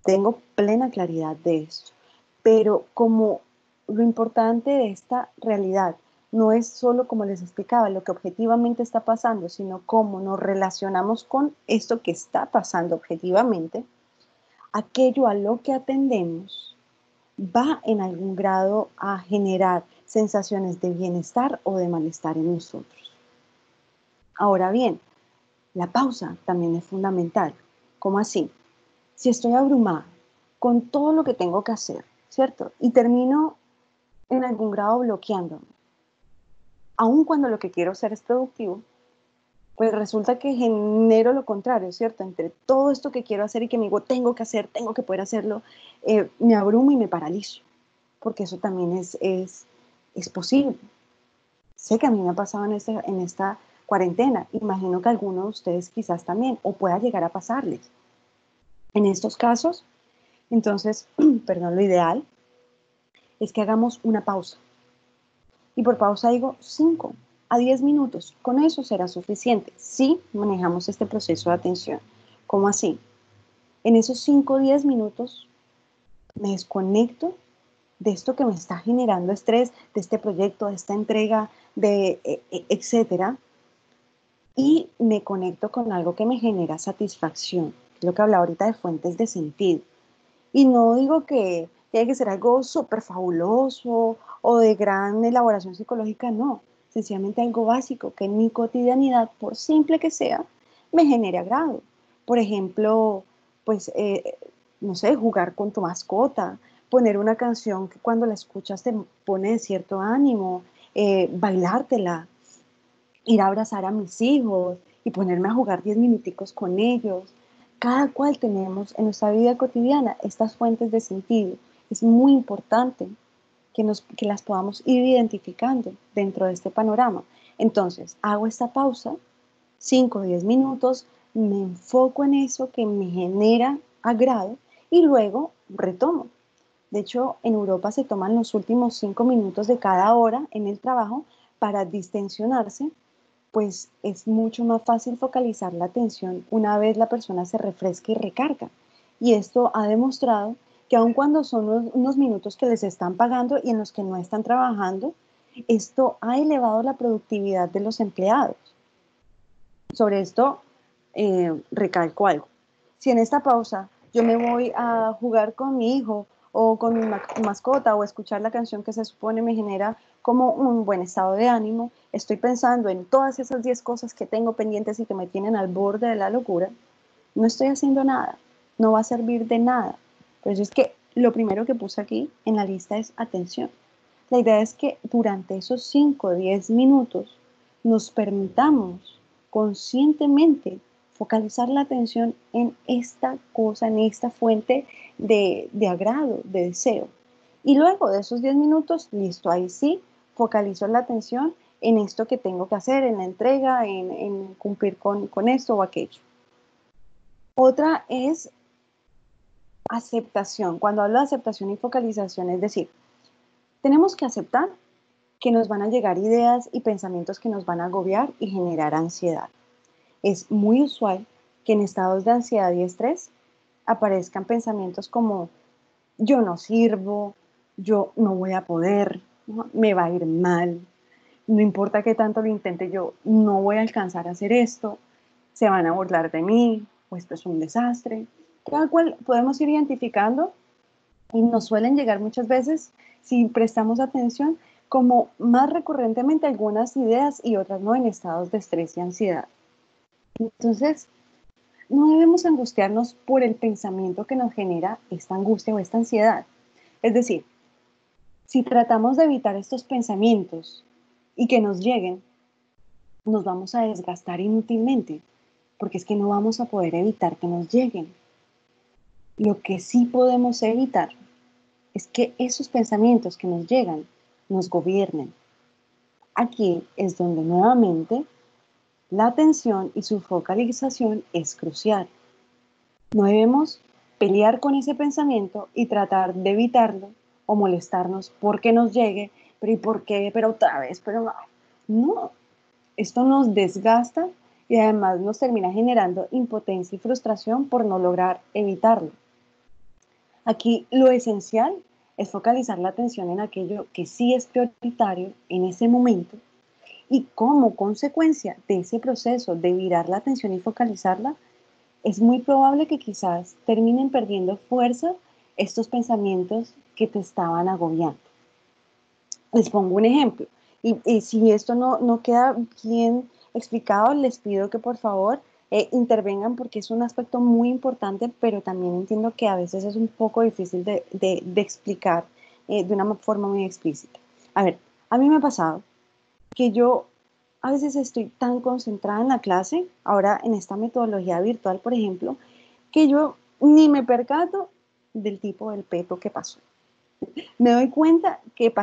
Tengo plena claridad de esto. Pero como lo importante de esta realidad no es solo, como les explicaba, lo que objetivamente está pasando, sino cómo nos relacionamos con esto que está pasando objetivamente, aquello a lo que atendemos va en algún grado a generar sensaciones de bienestar o de malestar en nosotros. Ahora bien, la pausa también es fundamental. ¿Cómo así? Si estoy abrumada con todo lo que tengo que hacer, ¿cierto? Y termino en algún grado bloqueándome, aun cuando lo que quiero hacer es productivo, pues resulta que genero lo contrario, ¿cierto? Entre todo esto que quiero hacer y que me digo, tengo que hacer, tengo que poder hacerlo, me abrumo y me paralizo, porque eso también es posible. Sé que a mí me ha pasado en esta cuarentena, imagino que a algunos de ustedes quizás también, o pueda llegar a pasarles. En estos casos, entonces, perdón, lo ideal es que hagamos una pausa. Y por pausa digo 5 a 10 minutos. Con eso será suficiente si manejamos este proceso de atención. ¿Cómo así? En esos 5 o 10 minutos me desconecto de esto que me está generando estrés, de este proyecto, de esta entrega, etcétera, y me conecto con algo que me genera satisfacción. Es lo que hablaba ahorita de fuentes de sentido. Y no digo que tiene que ser algo súper fabuloso o de gran elaboración psicológica, no. Sencillamente algo básico que en mi cotidianidad, por simple que sea, me genere agrado. Por ejemplo, pues, no sé, jugar con tu mascota, poner una canción que cuando la escuchas te pone de cierto ánimo, bailártela, ir a abrazar a mis hijos y ponerme a jugar 10 minuticos con ellos. Cada cual tenemos en nuestra vida cotidiana estas fuentes de sentido. Es muy importante que las podamos ir identificando dentro de este panorama. Entonces, hago esta pausa, 5 o 10 minutos, me enfoco en eso que me genera agrado y luego retomo. De hecho, en Europa se toman los últimos 5 minutos de cada hora en el trabajo para distensionarse, pues es mucho más fácil focalizar la atención una vez la persona se refresca y recarga. Y esto ha demostrado que aun cuando son unos minutos que les están pagando y en los que no están trabajando, esto ha elevado la productividad de los empleados. Sobre esto, recalco algo. Si en esta pausa yo me voy a jugar con mi hijo o con mi mascota o escuchar la canción que se supone me genera como un buen estado de ánimo, estoy pensando en todas esas 10 cosas que tengo pendientes y que me tienen al borde de la locura, no estoy haciendo nada, no va a servir de nada. Por eso es que lo primero que puse aquí en la lista es atención. La idea es que durante esos 5 o 10 minutos nos permitamos conscientemente focalizar la atención en esta cosa, en esta fuente de agrado, de deseo. Y luego de esos 10 minutos, listo, ahí sí, focalizo la atención en esto que tengo que hacer, en la entrega, en cumplir con esto o aquello. Otra es aceptación. Cuando hablo de aceptación y focalización, es decir, tenemos que aceptar que nos van a llegar ideas y pensamientos que nos van a agobiar y generar ansiedad. Es muy usual que en estados de ansiedad y estrés aparezcan pensamientos como yo no sirvo, yo no voy a poder, ¿no? Me va a ir mal, no importa qué tanto lo intente, yo no voy a alcanzar a hacer esto, se van a burlar de mí, o esto es un desastre. Cada cual podemos ir identificando y nos suelen llegar muchas veces, si prestamos atención, como más recurrentemente algunas ideas y otras no en estados de estrés y ansiedad. Entonces, no debemos angustiarnos por el pensamiento que nos genera esta angustia o esta ansiedad. Es decir, si tratamos de evitar estos pensamientos y que nos lleguen, nos vamos a desgastar inútilmente, porque es que no vamos a poder evitar que nos lleguen. Lo que sí podemos evitar es que esos pensamientos que nos llegan nos gobiernen. Aquí es donde nuevamente la atención y su focalización es crucial. No debemos pelear con ese pensamiento y tratar de evitarlo o molestarnos porque nos llegue, pero ¿y por qué? Pero otra vez, pero no. No, esto nos desgasta y además nos termina generando impotencia y frustración por no lograr evitarlo. Aquí lo esencial es focalizar la atención en aquello que sí es prioritario en ese momento y como consecuencia de ese proceso de virar la atención y focalizarla, es muy probable que quizás terminen perdiendo fuerza estos pensamientos que te estaban agobiando. Les pongo un ejemplo y si esto no queda bien explicado, les pido que por favor intervengan porque es un aspecto muy importante, pero también entiendo que a veces es un poco difícil de explicar de una forma muy explícita. A ver, a mí me ha pasado que yo a veces estoy tan concentrada en la clase, ahora en esta metodología virtual, por ejemplo, que yo ni me percato del tipo del peto que pasó. Me doy cuenta que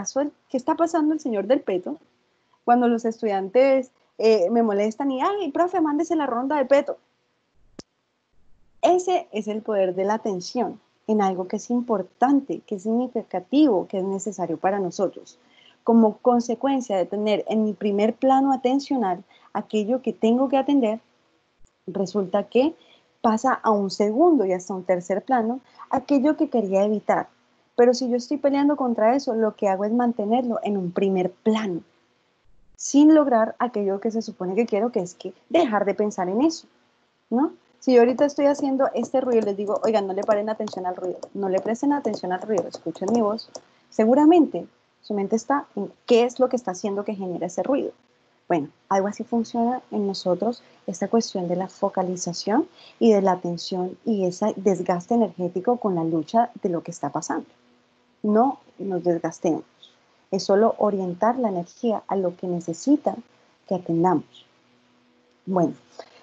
está pasando el señor del peto cuando los estudiantes me molestan y, ay, profe, mándese la ronda de peto. Ese es el poder de la atención en algo que es importante, que es significativo, que es necesario para nosotros. Como consecuencia de tener en mi primer plano atencional aquello que tengo que atender, resulta que pasa a un segundo y hasta un tercer plano aquello que quería evitar. Pero si yo estoy peleando contra eso, lo que hago es mantenerlo en un primer plano, sin lograr aquello que se supone que quiero, que es que dejar de pensar en eso, ¿no? Si yo ahorita estoy haciendo este ruido, les digo, oigan, no le paren atención al ruido, no le presten atención al ruido, escuchen mi voz, seguramente su mente está en qué es lo que está haciendo que genere ese ruido. Bueno, algo así funciona en nosotros esta cuestión de la focalización y de la atención y ese desgaste energético con la lucha de lo que está pasando. No nos desgastemos, es solo orientar la energía a lo que necesita que atendamos. Bueno,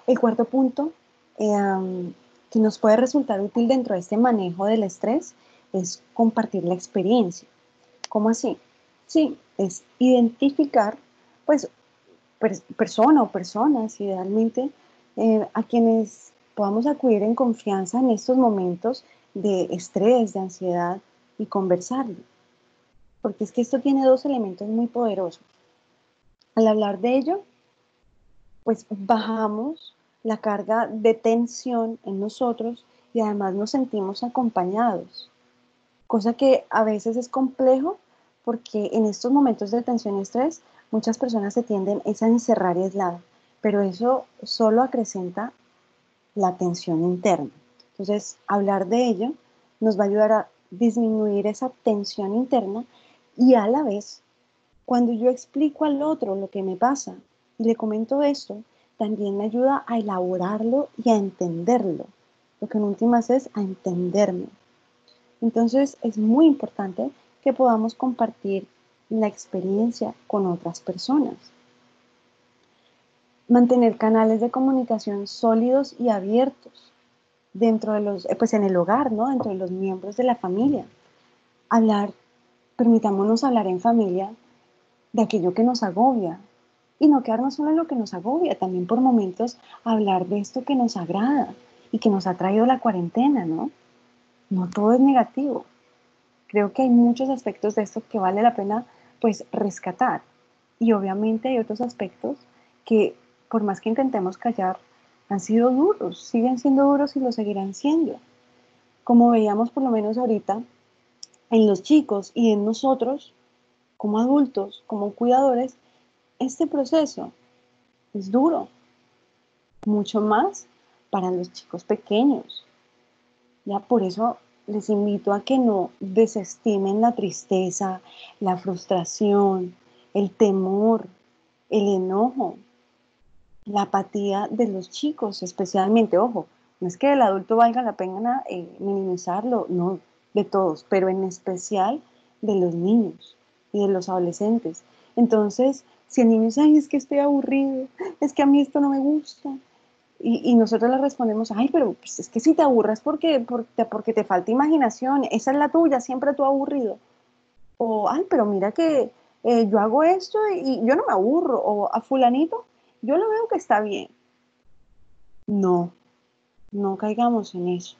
el cuarto punto que nos puede resultar útil dentro de este manejo del estrés es compartir la experiencia. ¿Cómo así? Sí, es identificar, pues, persona o personas, idealmente, a quienes podamos acudir en confianza en estos momentos de estrés, de ansiedad y conversarlo. Porque es que esto tiene dos elementos muy poderosos. Al hablar de ello, pues bajamos la carga de tensión en nosotros y además nos sentimos acompañados, cosa que a veces es complejo porque en estos momentos de tensión y estrés muchas personas se tienden a encerrar y aislar, pero eso solo acrecenta la tensión interna. Entonces, hablar de ello nos va a ayudar a disminuir esa tensión interna y a la vez, cuando yo explico al otro lo que me pasa y le comento esto, también me ayuda a elaborarlo y a entenderlo. Lo que en últimas es a entenderme. Entonces es muy importante que podamos compartir la experiencia con otras personas. Mantener canales de comunicación sólidos y abiertos dentro de los, pues en el hogar, ¿no? Dentro de los miembros de la familia. Hablar, permitámonos hablar en familia de aquello que nos agobia y no quedarnos solo en lo que nos agobia, también por momentos hablar de esto que nos agrada y que nos ha traído la cuarentena, ¿no? No todo es negativo. Creo que hay muchos aspectos de esto que vale la pena, pues, rescatar. Y obviamente hay otros aspectos que, por más que intentemos callar, han sido duros, siguen siendo duros y lo seguirán siendo. Como veíamos por lo menos ahorita en los chicos y en nosotros, como adultos, como cuidadores, este proceso es duro, mucho más para los chicos pequeños. Ya por eso les invito a que no desestimen la tristeza, la frustración, el temor, el enojo, la apatía de los chicos, especialmente, ojo, no es que el adulto valga la pena minimizarlo, no, de todos, pero en especial de los niños y de los adolescentes. Entonces, si el niño dice, ay, es que estoy aburrido, es que a mí esto no me gusta, y nosotros le respondemos, ay, pero pues, es que si te aburres porque te falta imaginación, esa es la tuya, siempre tú aburrido. O, ay, pero mira que yo hago esto y yo no me aburro. O a fulanito, yo lo veo que está bien. No, no caigamos en eso.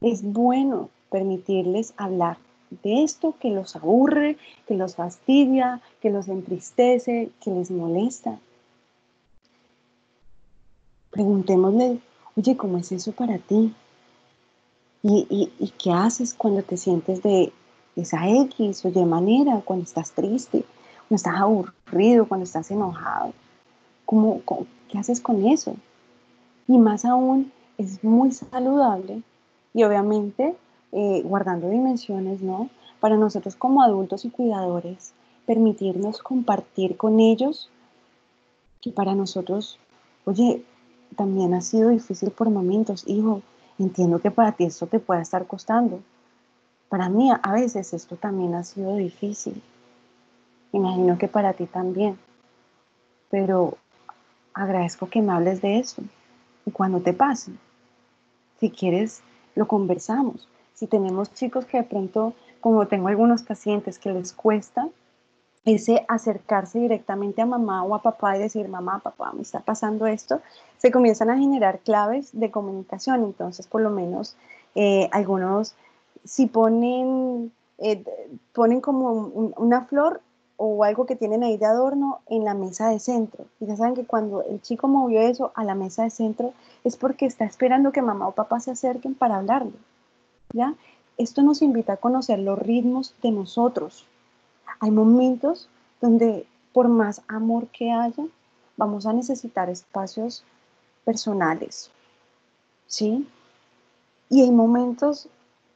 Es bueno permitirles hablar de esto que los aburre, que los fastidia, que los entristece, que les molesta. Preguntémosle, oye, ¿cómo es eso para ti? ¿Y qué haces cuando te sientes de esa X o Y manera? Cuando estás triste, cuando estás aburrido, cuando estás enojado. ¿Qué haces con eso? Y más aún, es muy saludable y obviamente guardando dimensiones, ¿no? Para nosotros como adultos y cuidadores, permitirnos compartir con ellos que para nosotros, oye, también ha sido difícil por momentos, hijo, entiendo que para ti esto te pueda estar costando. Para mí a veces esto también ha sido difícil. Imagino que para ti también, pero agradezco que me hables de eso. Y cuando te pase, si quieres, lo conversamos. Si tenemos chicos que de pronto, como tengo algunos pacientes que les cuesta, ese acercarse directamente a mamá o a papá y decir, mamá, papá, me está pasando esto, se comienzan a generar claves de comunicación. Entonces, por lo menos, algunos, si ponen como una flor o algo que tienen ahí de adorno en la mesa de centro. Y ya saben que cuando el chico movió eso a la mesa de centro es porque está esperando que mamá o papá se acerquen para hablarle, ¿ya? Esto nos invita a conocer los ritmos de nosotros. Hay momentos donde por más amor que haya, vamos a necesitar espacios personales, ¿sí? Y hay momentos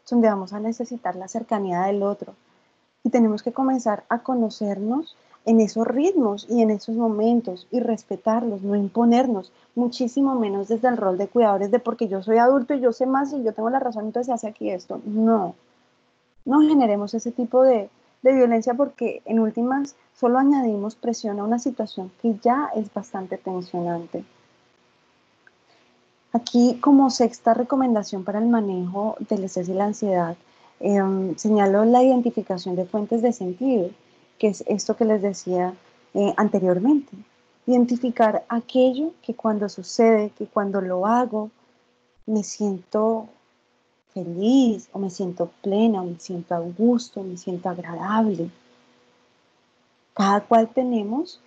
donde vamos a necesitar la cercanía del otro. Y tenemos que comenzar a conocernos en esos ritmos y en esos momentos y respetarlos, no imponernos, muchísimo menos desde el rol de cuidadores de porque yo soy adulto y yo sé más y yo tengo la razón, entonces se hace aquí esto. No, no generemos ese tipo de violencia porque en últimas solo añadimos presión a una situación que ya es bastante tensionante. Aquí, como sexta recomendación para el manejo del estrés y la ansiedad, señalo la identificación de fuentes de sentido, que es esto que les decía anteriormente. Identificar aquello que cuando sucede, que cuando lo hago, me siento feliz, o me siento plena, o me siento a gusto, me siento agradable. Cada cual tenemos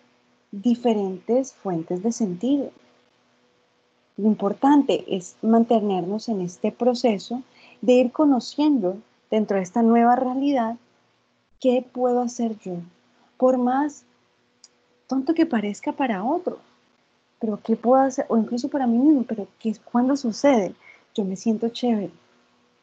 diferentes fuentes de sentido. Lo importante es mantenernos en este proceso de ir conociendo dentro de esta nueva realidad qué puedo hacer yo, por más tonto que parezca para otro, pero qué puedo hacer, o incluso para mí mismo, pero qué es cuando sucede, yo me siento chévere.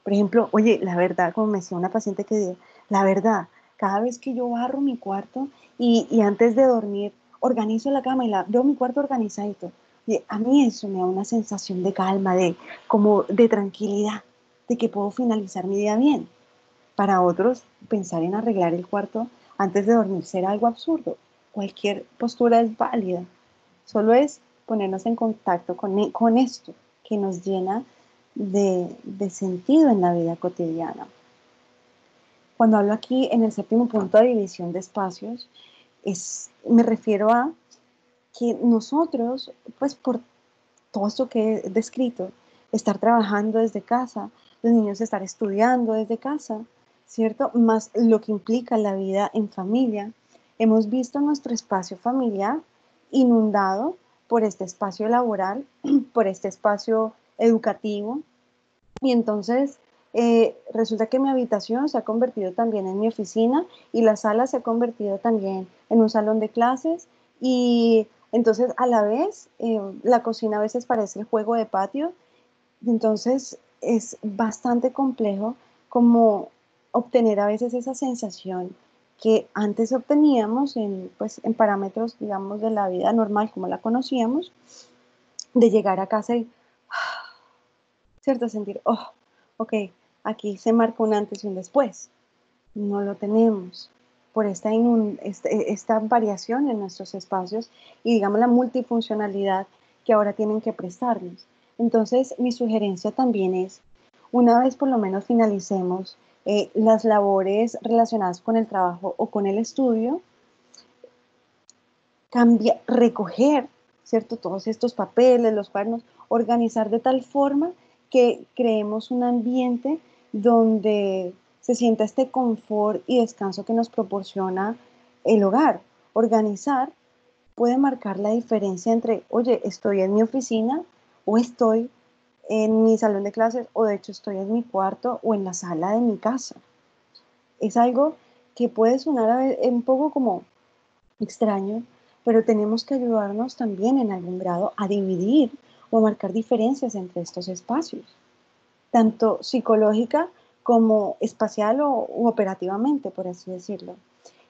Por ejemplo, oye, la verdad, como me decía una paciente que dijo, la verdad, cada vez que yo barro mi cuarto y antes de dormir organizo la cama y veo mi cuarto organizadito, y a mí eso me da una sensación de calma, como de tranquilidad, de que puedo finalizar mi día bien. Para otros, pensar en arreglar el cuarto antes de dormir será algo absurdo. Cualquier postura es válida. Solo es ponernos en contacto con esto que nos llena de sentido en la vida cotidiana. Cuando hablo aquí en el séptimo punto de división de espacios, me refiero a que nosotros, pues por todo esto que he descrito, estar trabajando desde casa, los niños estar estudiando desde casa, ¿cierto? Más lo que implica la vida en familia. Hemos visto nuestro espacio familiar inundado por este espacio laboral, por este espacio educativo, y entonces resulta que mi habitación se ha convertido también en mi oficina y la sala se ha convertido también en un salón de clases y entonces a la vez la cocina a veces parece el juego de patio. Entonces es bastante complejo como obtener a veces esa sensación que antes obteníamos en, pues, en parámetros, digamos, de la vida normal como la conocíamos, de llegar a casa y, ¿cierto? Sentir, oh, ok, aquí se marca un antes y un después. No lo tenemos por esta variación en nuestros espacios y, digamos, la multifuncionalidad que ahora tienen que prestarnos. Entonces, mi sugerencia también es, una vez por lo menos finalicemos las labores relacionadas con el trabajo o con el estudio, recoger, ¿cierto? Todos estos papeles, los cuadernos, organizar de tal forma que creemos un ambiente donde se sienta este confort y descanso que nos proporciona el hogar. Organizar puede marcar la diferencia entre, oye, estoy en mi oficina o estoy en mi salón de clases o de hecho estoy en mi cuarto o en la sala de mi casa. Es algo que puede sonar un poco como extraño, pero tenemos que ayudarnos también en algún grado a dividir o a marcar diferencias entre estos espacios, tanto psicológica como espacial u operativamente, por así decirlo.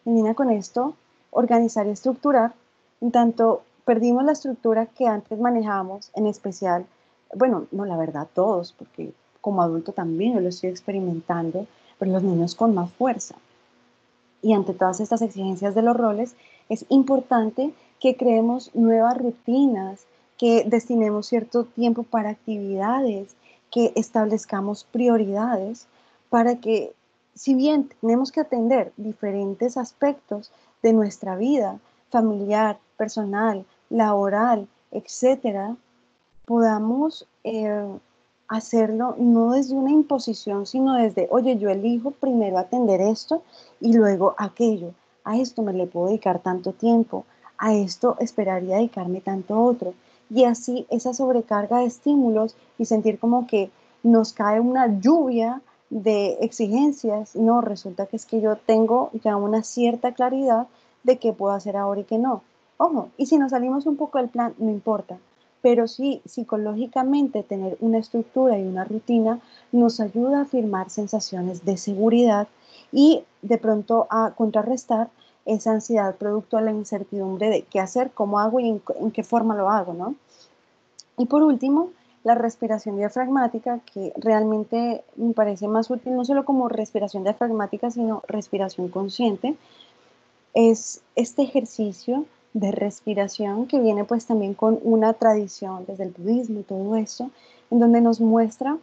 En línea con esto, organizar y estructurar, en tanto perdimos la estructura que antes manejábamos, en especial, bueno, no, la verdad, todos, porque como adulto también yo lo estoy experimentando, pero los niños con más fuerza. Y ante todas estas exigencias de los roles, es importante que creemos nuevas rutinas, que destinemos cierto tiempo para actividades, que establezcamos prioridades para que, si bien tenemos que atender diferentes aspectos de nuestra vida familiar, personal, laboral, etcétera, podamos hacerlo no desde una imposición, sino desde, oye, yo elijo primero atender esto y luego aquello. A esto me le puedo dedicar tanto tiempo, a esto esperaría dedicarme tanto otro. Y así esa sobrecarga de estímulos y sentir como que nos cae una lluvia de exigencias. No, resulta que es que yo tengo ya una cierta claridad de qué puedo hacer ahora y qué no. Ojo, y si nos salimos un poco del plan, no importa, pero sí, psicológicamente tener una estructura y una rutina nos ayuda a afirmar sensaciones de seguridad y de pronto a contrarrestar esa ansiedad producto de la incertidumbre de qué hacer, cómo hago y en qué forma lo hago, ¿no? Y por último, la respiración diafragmática, que realmente me parece más útil no solo como respiración diafragmática, sino respiración consciente, es este ejercicio de respiración que viene pues también con una tradición desde el budismo y todo eso, en donde nos muestra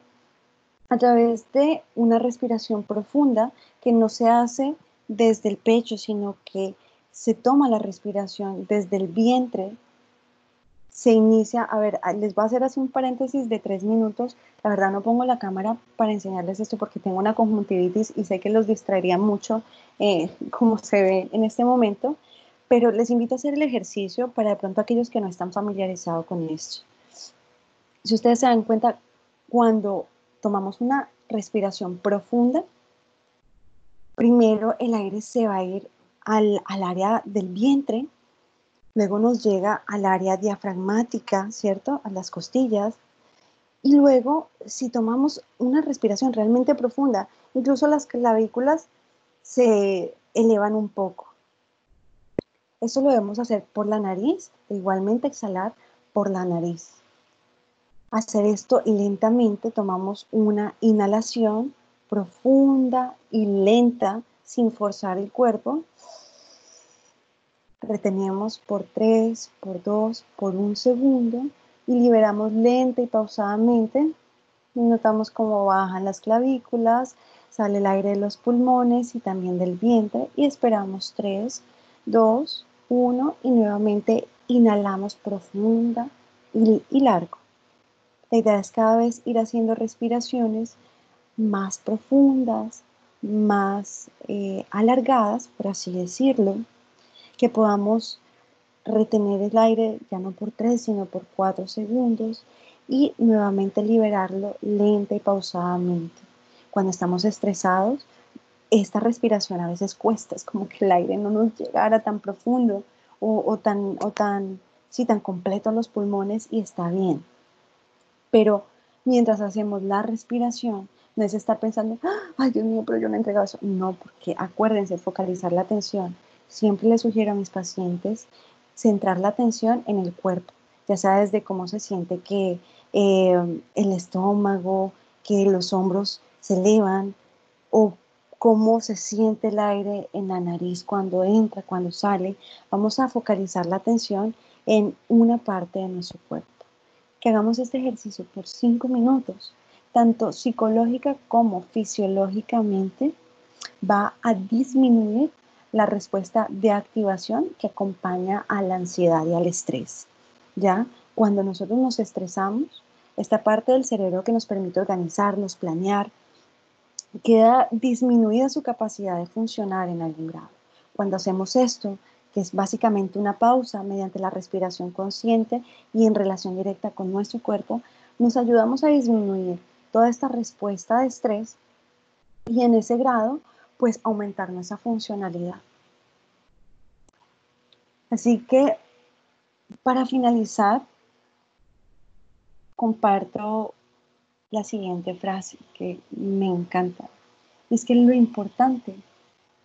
a través de una respiración profunda que no se hace desde el pecho, sino que se toma la respiración desde el vientre, se inicia, a ver, les voy a hacer así un paréntesis de 3 minutos, la verdad no pongo la cámara para enseñarles esto porque tengo una conjuntivitis y sé que los distraería mucho como se ve en este momento, pero les invito a hacer el ejercicio para de pronto aquellos que no están familiarizados con esto. Si ustedes se dan cuenta, cuando tomamos una respiración profunda, primero el aire se va a ir al área del vientre. Luego nos llega al área diafragmática, ¿cierto? A las costillas. Y luego, si tomamos una respiración realmente profunda, incluso las clavículas se elevan un poco. Eso lo debemos hacer por la nariz, e igualmente exhalar por la nariz. Hacer esto lentamente, tomamos una inhalación profunda y lenta, sin forzar el cuerpo. Retenemos por 3, por 2, por 1 segundo y liberamos lenta y pausadamente. Notamos cómo bajan las clavículas, sale el aire de los pulmones y también del vientre y esperamos 3, 2, 1 y nuevamente inhalamos profunda y largo. La idea es cada vez ir haciendo respiraciones más profundas, más alargadas, por así decirlo, que podamos retener el aire ya no por 3, sino por 4 segundos y nuevamente liberarlo lenta y pausadamente. Cuando estamos estresados, esta respiración a veces cuesta, es como que el aire no nos llegara tan profundo sí, tan completo a los pulmones y está bien. Pero mientras hacemos la respiración, no es estar pensando, ay Dios mío, pero yo no he entregado eso. No, porque acuérdense, focalizar la atención. Siempre les sugiero a mis pacientes centrar la atención en el cuerpo, ya sea desde cómo se siente que el estómago, que los hombros se elevan, o cómo se siente el aire en la nariz cuando entra, cuando sale. Vamos a focalizar la atención en una parte de nuestro cuerpo. Que hagamos este ejercicio por 5 minutos, tanto psicológica como fisiológicamente, va a disminuir la respuesta de activación que acompaña a la ansiedad y al estrés. ¿Ya? Cuando nosotros nos estresamos, esta parte del cerebro que nos permite organizarnos, planear, queda disminuida su capacidad de funcionar en algún grado. Cuando hacemos esto, que es básicamente una pausa mediante la respiración consciente y en relación directa con nuestro cuerpo, nos ayudamos a disminuir toda esta respuesta de estrés y en ese grado, pues aumentar nuestra funcionalidad. Así que, para finalizar, comparto la siguiente frase que me encanta. Es que lo importante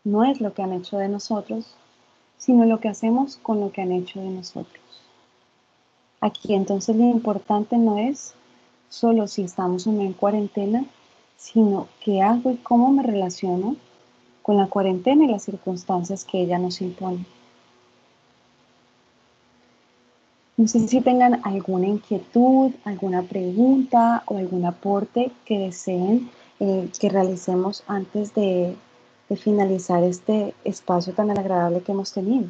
no es lo que han hecho de nosotros, sino lo que hacemos con lo que han hecho de nosotros. Aquí entonces lo importante no es solo si estamos o no en cuarentena, sino qué hago y cómo me relaciono con la cuarentena y las circunstancias que ella nos impone. No sé si tengan alguna inquietud, alguna pregunta o algún aporte que deseen que realicemos antes de finalizar este espacio tan agradable que hemos tenido.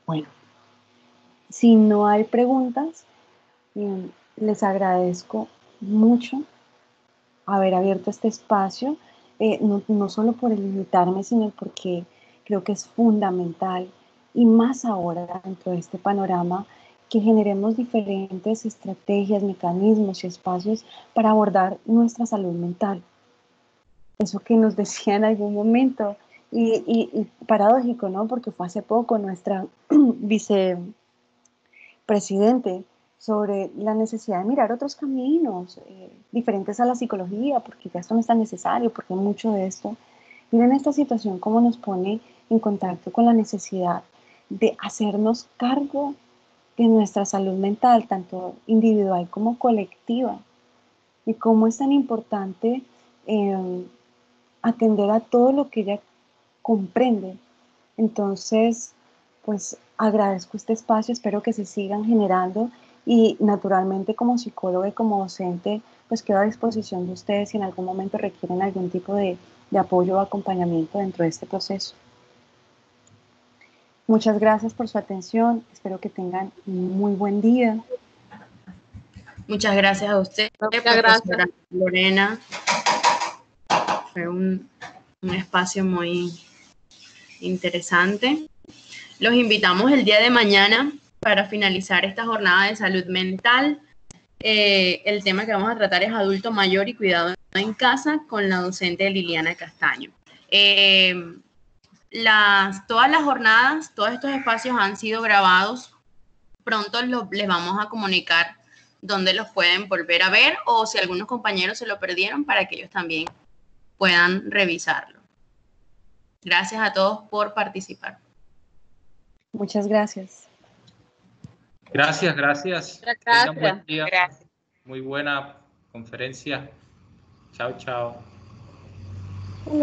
Bueno, si no hay preguntas, les agradezco mucho haber abierto este espacio, no solo por el invitarme, sino porque creo que es fundamental, y más ahora dentro de este panorama, que generemos diferentes estrategias, mecanismos y espacios para abordar nuestra salud mental. Eso que nos decía en algún momento, y paradójico, ¿no? Porque fue hace poco nuestra vicepresidente sobre la necesidad de mirar otros caminos diferentes a la psicología, porque ya esto no es tan necesario, porque mucho de esto, miren esta situación cómo nos pone en contacto con la necesidad de hacernos cargo de nuestra salud mental, tanto individual como colectiva, y cómo es tan importante atender a todo lo que ella comprende. Entonces, pues agradezco este espacio, espero que se sigan generando y naturalmente como psicóloga y como docente, pues quedo a disposición de ustedes si en algún momento requieren algún tipo de apoyo o acompañamiento dentro de este proceso. Muchas gracias por su atención, espero que tengan un muy buen día. Muchas gracias a usted, profesora Lorena. Fue un espacio muy interesante. Los invitamos el día de mañana para finalizar esta jornada de salud mental. El tema que vamos a tratar es adulto mayor y cuidado en casa con la docente Liliana Castaño. Todas las jornadas, todos estos espacios han sido grabados. Pronto les vamos a comunicar dónde los pueden volver a ver o si algunos compañeros se lo perdieron para que ellos también puedan revisarlo. Gracias a todos por participar. Muchas gracias. Gracias, gracias. Gracias. Tengan buen día. Gracias. Muy buena conferencia. Chao, chao.